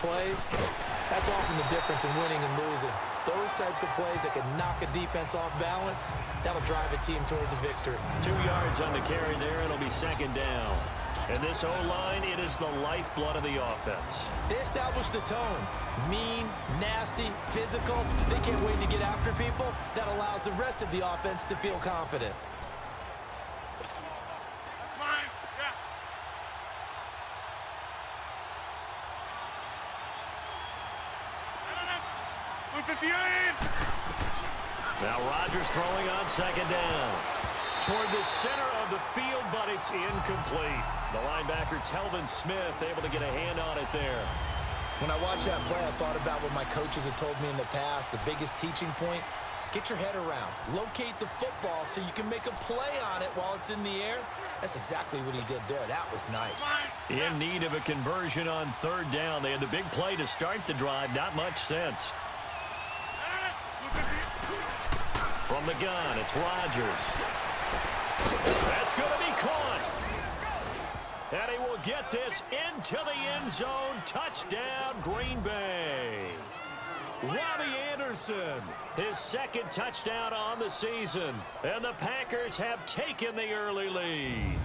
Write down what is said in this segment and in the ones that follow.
plays, that's often the difference in winning and losing. Those types of plays that can knock a defense off balance, that'll drive a team towards a victory. 2 yards on the carry there. It'll be second down. And this O-line, it is the lifeblood of the offense. They establish the tone. Mean, nasty, physical. They can't wait to get after people. That allows the rest of the offense to feel confident. That's mine. Yeah. No. 158. Now Rodgers throwing on second down. Toward the center of the field, but it's incomplete. The linebacker, Telvin Smith, able to get a hand on it there. When I watched that play, I thought about what my coaches had told me in the past. The biggest teaching point, get your head around. Locate the football so you can make a play on it while it's in the air. That's exactly what he did there. That was nice. In need of a conversion on third down. They had the big play to start the drive. Not much sense. From the gun, it's Rodgers. That's going to be caught. And he will get this into the end zone. Touchdown, Green Bay. Robbie Anderson, his second touchdown on the season. And the Packers have taken the early lead.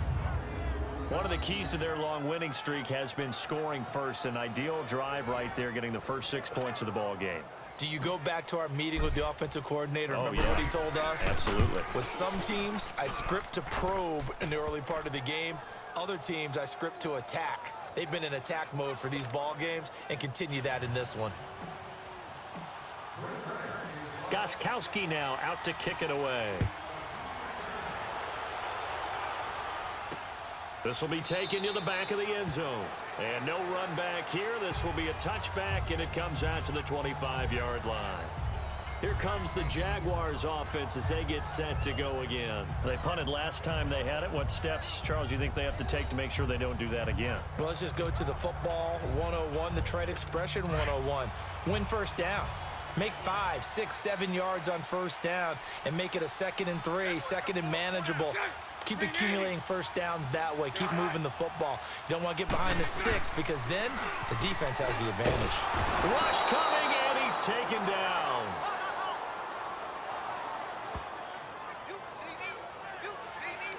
One of the keys to their long winning streak has been scoring first. An ideal drive right there, getting the first 6 points of the ball game. Do you go back to our meeting with the offensive coordinator? Oh, Remember what he told us? Absolutely. With some teams, I script to probe in the early part of the game. Other teams, I script to attack. They've been in attack mode for these ball games and continue that in this one. Gostkowski now out to kick it away. This will be taken to the back of the end zone. And no run back here. This will be a touchback, and it comes out to the 25-yard line. Here comes the Jaguars offense as they get set to go again. They punted last time they had it. What steps, Charles, do you think they have to take to make sure they don't do that again? Well, let's just go to the football 101, the trade expression 101. Win first down. Make 5, 6, 7 yards on first down and make it a 2nd and 3, 2nd and manageable. Keep accumulating first downs that way. Keep moving the football. You don't want to get behind the sticks because then the defense has the advantage. Rush coming, and he's taken down.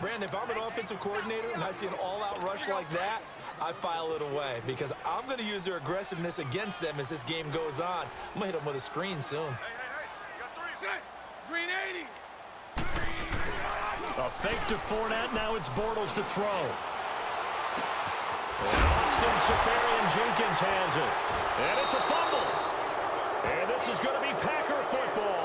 Brandon, if I'm an offensive coordinator and I see an all-out rush like that, I file it away because I'm going to use their aggressiveness against them as this game goes on. I'm going to hit them with a screen soon. Hey. You got 3. Green 80. A fake to Fournette. Now it's Bortles to throw. Austin Seferian-Jenkins has it. And it's a fumble. And this is going to be Packer football.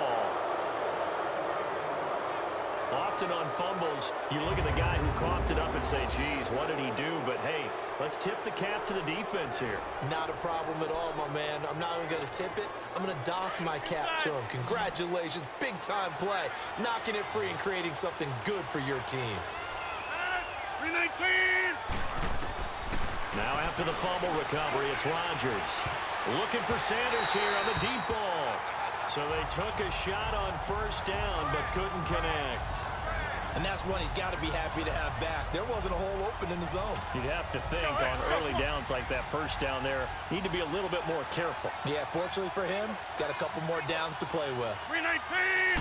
Often on fumbles, you look at the guy who coughed it up and say, geez, what did he do? But, hey, let's tip the cap to the defense here. Not a problem at all, my man. I'm not even going to tip it. I'm going to doff my cap to him. Congratulations. Big-time play. Knocking it free and creating something good for your team. 319. Now after the fumble recovery, it's Rodgers. Looking for Sanders here on the deep ball. So they took a shot on first down but couldn't connect. And that's one he's got to be happy to have back. There wasn't a hole open in the zone. You'd have to think on early downs like that first down there, need to be a little bit more careful. Yeah, fortunately for him, got a couple more downs to play with. 319.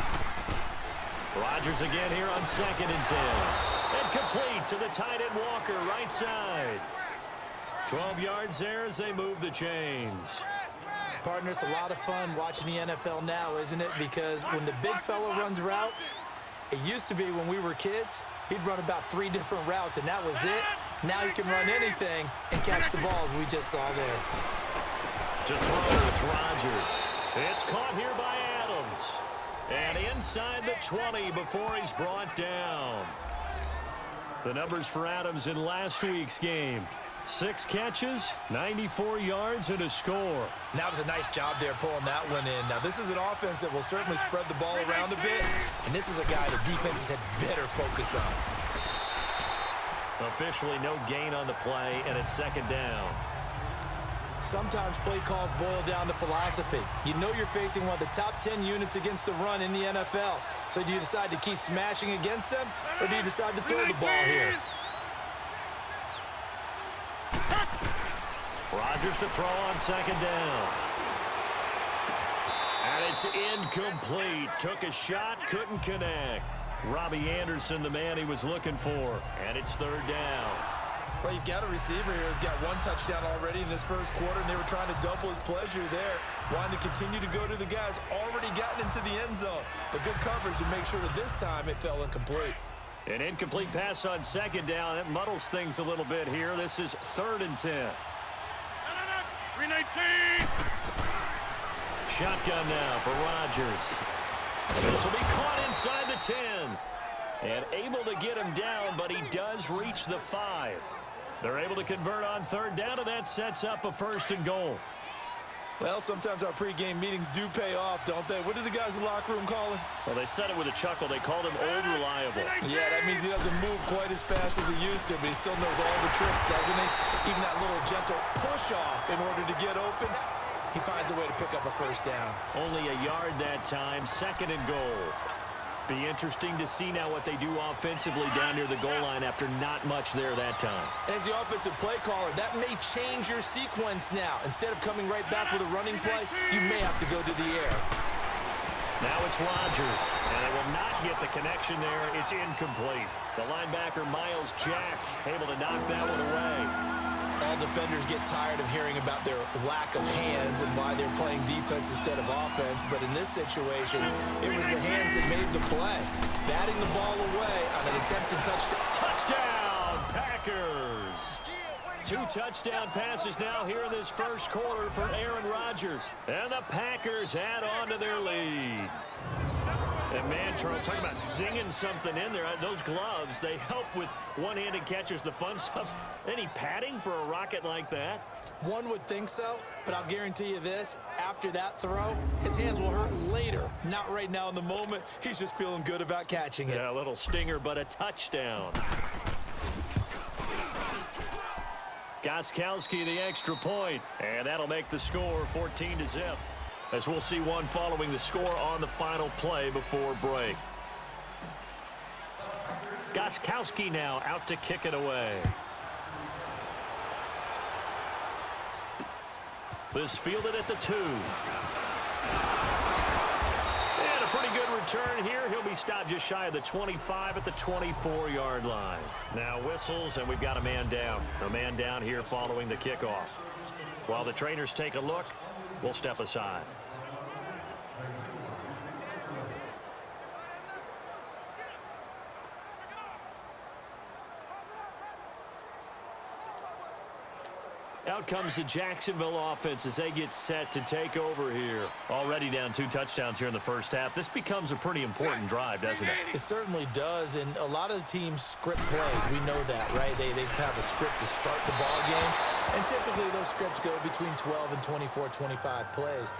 Rodgers again here on 2nd and 10. And complete to the tight end Walker, right side. 12 yards there as they move the chains. Partner, it's a lot of fun watching the NFL now, isn't it? Because when the big fella runs routes, it used to be when we were kids, he'd run about 3 different routes, and that was it. Now he can run anything and catch the balls we just saw there. To throw, it's Rodgers. It's caught here by Adams. And inside the 20 before he's brought down. The numbers for Adams in last week's game. 6 catches, 94 yards, and a score. That was a nice job there pulling that one in. Now, this is an offense that will certainly spread the ball around a bit, and this is a guy the defenses had better focus on. Officially no gain on the play, and it's 2nd down. Sometimes play calls boil down to philosophy. You know you're facing one of the top 10 units against the run in the NFL. So do you decide to keep smashing against them, or do you decide to throw the ball here? Rodgers to throw on second down. And it's incomplete. Took a shot, couldn't connect. Robbie Anderson, the man he was looking for. And it's third down. Well, you've got a receiver here who's got one touchdown already in this first quarter, and they were trying to double his pleasure there, wanting to continue to go to the guys already gotten into the end zone. But good coverage to make sure that this time it fell incomplete. An incomplete pass on second down. That muddles things a little bit here. This is 3rd and 10. 319. Shotgun now for Rodgers. This will be caught inside the 10. And able to get him down, but he does reach the 5. They're able to convert on third down, and that sets up a 1st and goal. Well, sometimes our pregame meetings do pay off, don't they? What did the guys in the locker room call him? Well, they said it with a chuckle. They called him Old Reliable. Yeah, that means he doesn't move quite as fast as he used to, but he still knows all the tricks, doesn't he? Even that little gentle push-off in order to get open, he finds a way to pick up a 1st down. Only a yard that time, 2nd and goal. Be interesting to see now what they do offensively down near the goal line after not much there that time. As the offensive play caller, that may change your sequence now. Instead of coming right back with a running play, you may have to go to the air. Now it's Rodgers, and they will not get the connection there. It's incomplete. The linebacker, Miles Jack, able to knock that one away. All defenders get tired of hearing about their lack of hands and why they're playing defense instead of offense. But in this situation, it was the hands that made the play. Batting the ball away on an attempted touchdown. Touchdown, Packers! 2 touchdown passes now here in this first quarter for Aaron Rodgers. And the Packers add on to their lead. And man, Charles, talking about zinging something in there. Those gloves, they help with one-handed catches, the fun stuff. Any padding for a rocket like that? One would think so, but I'll guarantee you this. After that throw, his hands will hurt later. Not right now in the moment. He's just feeling good about catching it. Yeah, a little stinger, but a touchdown. Gostkowski, the extra point. And that'll make the score 14-0. As we'll see one following the score on the final play before break. Gostkowski now out to kick it away. This fielded at the 2. And a pretty good return here. He'll be stopped just shy of the 25 at the 24-yard line. Now whistles, and we've got a man down. A man down here following the kickoff. While the trainers take a look, we'll step aside. Out comes the Jacksonville offense as they get set to take over here. Already down 2 touchdowns here in the first half. This becomes a pretty important drive, doesn't it? It certainly does, and a lot of the teams script plays. We know that, right? They have a script to start the ball game, and typically those scripts go between 12 and 24, 25 plays.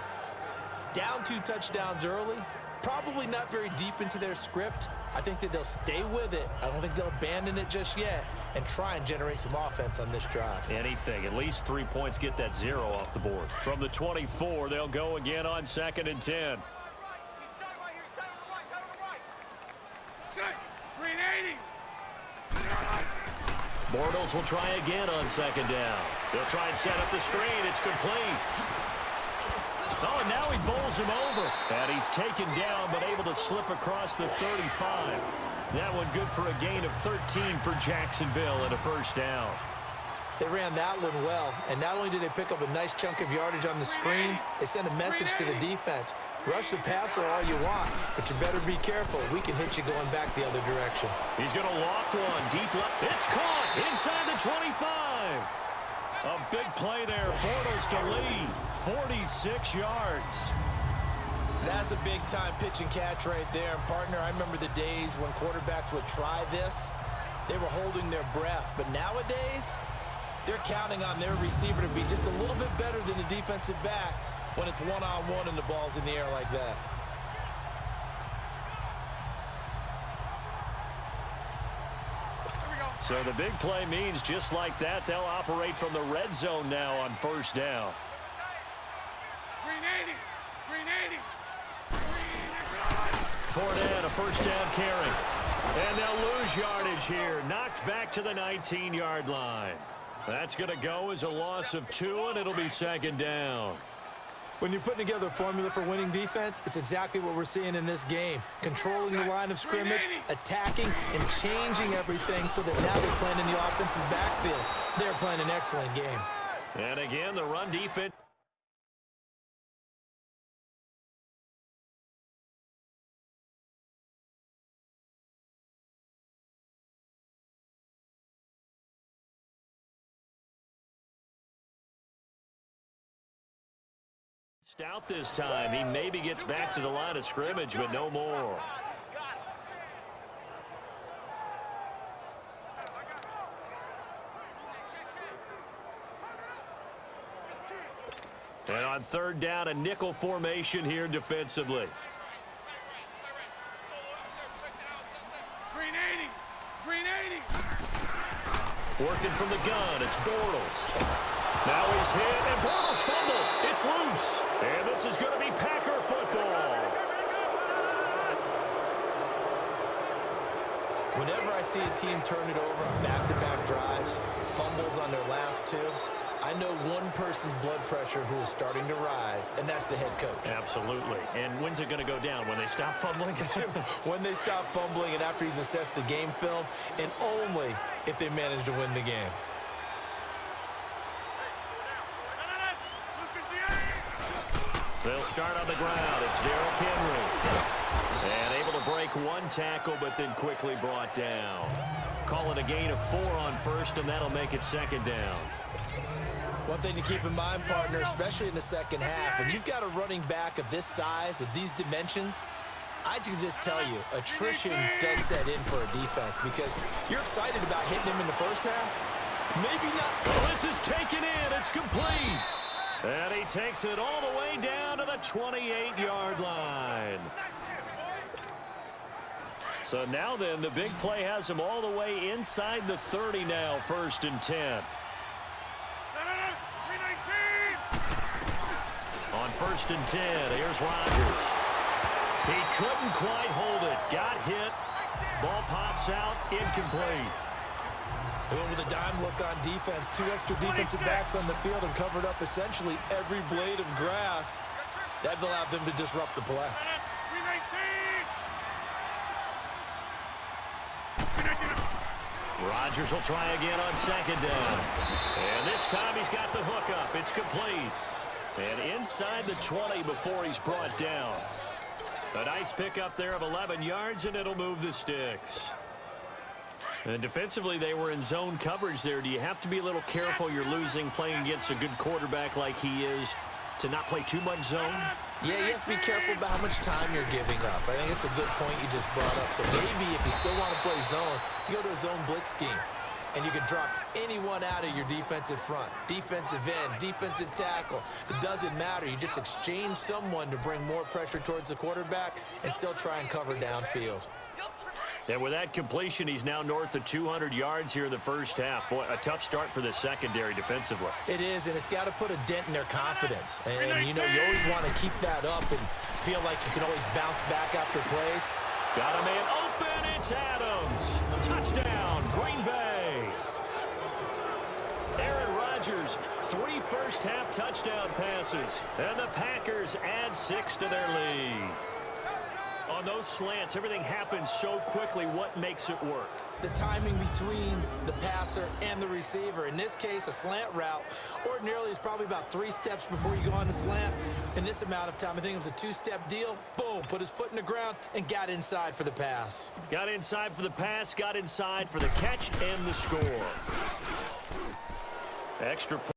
Down 2 touchdowns early, probably not very deep into their script. I think that they'll stay with it. I don't think they'll abandon it just yet and try and generate some offense on this drive. Anything. At least 3 points, get that 0 off the board. From the 24, they'll go again on 2nd and 10. Green 80. Bortles will try again on 2nd down. They'll try and set up the screen. It's complete. Oh, and now he bowls him over. And he's taken down, but able to slip across the 35. That one good for a gain of 13 for Jacksonville and a 1st down. They ran that one well, and not only did they pick up a nice chunk of yardage on the screen, they sent a message to the defense. Rush the passer all you want, but you better be careful. We can hit you going back the other direction. He's going to loft one deep left. It's caught inside the 25. A big play there. Bortles to lead. 46 yards. That's a big-time pitch and catch right there. And, partner, I remember the days when quarterbacks would try this. They were holding their breath. But nowadays, they're counting on their receiver to be just a little bit better than the defensive back when it's one-on-one and the ball's in the air like that. So the big play means just like that, they'll operate from the red zone now on 1st down. Green 80. Green 80. Fournette, a 1st down carry. And they'll lose yardage here. Knocked back to the 19-yard line. That's going to go as a loss of 2, and it'll be second down. When you're putting together a formula for winning defense, it's exactly what we're seeing in this game. Controlling the line of scrimmage, attacking, and changing everything so that now they're playing in the offense's backfield. They're playing an excellent game. And again, the run defense. Stout this time. He maybe gets back to the line of scrimmage, but no more. And on third down, a nickel formation here defensively. Green 80. Green 80. Working from the gun, it's Bortles. Now he's hit, and Bortles fumble. It's loose. And this is going to be Packer football. Whenever I see a team turn it over on back-to-back drives, fumbles on their last 2, I know one person's blood pressure who is starting to rise, and that's the head coach. Absolutely. And when's it going to go down? When they stop fumbling? When they stop fumbling and after he's assessed the game film, and only if they manage to win the game. They'll start on the ground. It's Derrick Henry. And able to break one tackle, but then quickly brought down. Call it a gain of 4 on first, and that'll make it second down. One thing to keep in mind, partner, especially in the second half, when you've got a running back of this size, of these dimensions, I can just tell you, attrition does set in for a defense because you're excited about hitting him in the first half. Maybe not. Oh, this is taken in. It's complete. And he takes it all the way down to the 28-yard line. So now then, the big play has him all the way inside the 30 now, 1st and 10. On 1st and 10, here's Rodgers. He couldn't quite hold it. Got hit. Ball pops out. Incomplete. They went with a dime look on defense. 2 extra defensive backs on the field and covered up essentially every blade of grass. That allowed them to disrupt the play. Rodgers will try again on second down. And this time he's got the hook up. It's complete. And inside the 20 before he's brought down. A nice pickup there of 11 yards, and it'll move the sticks. And defensively, they were in zone coverage there. Do you have to be a little careful? You're losing playing against a good quarterback like he is to not play too much zone? Yeah, you have to be careful about how much time you're giving up. I think it's a good point you just brought up. So maybe if you still want to play zone, you go to a zone blitz scheme. And you can drop anyone out of your defensive front, defensive end, defensive tackle. It doesn't matter. You just exchange someone to bring more pressure towards the quarterback and still try and cover downfield. And with that completion, he's now north of 200 yards here in the first half. Boy, a tough start for the secondary defensively. It is, and it's got to put a dent in their confidence. And, you know, you always want to keep that up and feel like you can always bounce back after plays. Got a man open. It's Adams. Touchdown, Green Bay. Aaron Rodgers, 3 first-half touchdown passes. And the Packers add 6 to their lead. On those slants, everything happens so quickly. What makes it work? The timing between the passer and the receiver. In this case, a slant route ordinarily is probably about 3 steps before you go on the slant. In this amount of time, I think it was a 2-step deal. Boom, put his foot in the ground and got inside for the pass. Got inside for the pass, got inside for the catch and the score. Extra point.